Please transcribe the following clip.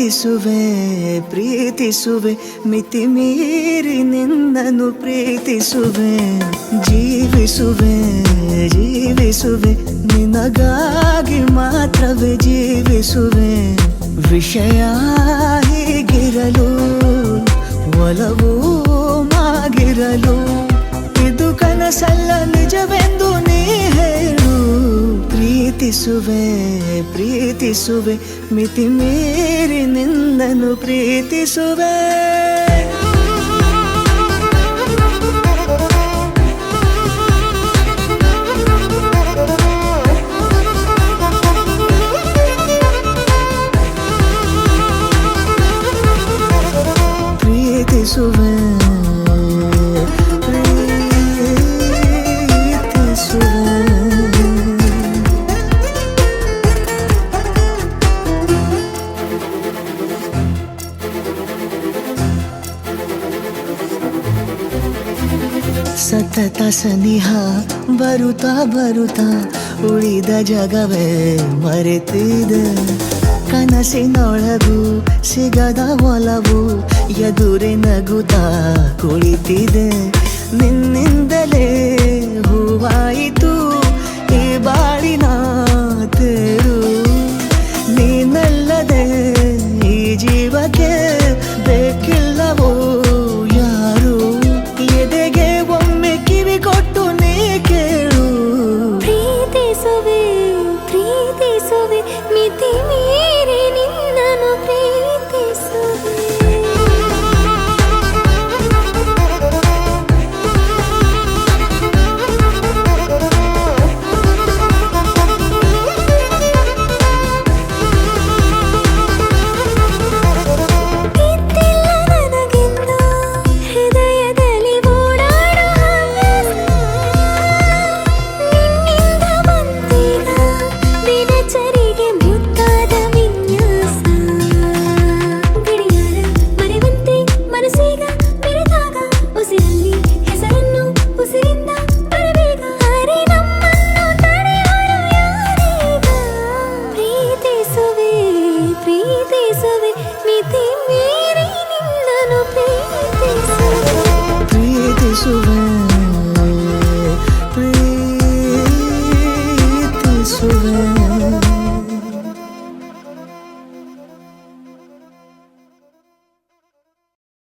ಪ್ರೀತಿಸುವೆ ಪ್ರೀತಿಸುವೆ ಮಿತಿ ಮೀರಿ ನಿನ್ನನ್ನು ಪ್ರೀತಿಸುವೆ ಜೀವಿಸುವೆ ಜೀವಿಸುವೆ ನಿನಗಾಗಿ ಮಾತ್ರವೇ ಜೀವಿಸುವೆ ವಿಷಯ ಹೀಗಿರಲು ಒಲವು ಮಾಗಿರಲು ಇದು ಕನಸಲ್ಲ ನಿಜವೆಂದು ನೀ ಹೇಳು ಪ್ರೀತಿಸುವೆ ಪ್ರೀತಿಸುವೆ ಮಿತಿ ಮೀರಿ ನಿನ್ನನ್ನು ಪ್ರೀತಿಸುವೆ ಪ್ರೀತಿಸುವೆ ಸತತ ಸನಿಹ ಬರುತ್ತಾ ಬರುತ್ತಾ ಉಳಿದ ಜಗವೇ ಮರೆತಿದೆ ಕನಸಿನೊಳಗೂ ಸಿಗದ ಒಲವು ಎದುರೆ ನಗುತ್ತಾ ಕುಳಿತಿದೆ ನಿನ್ನಿಂದಲೇ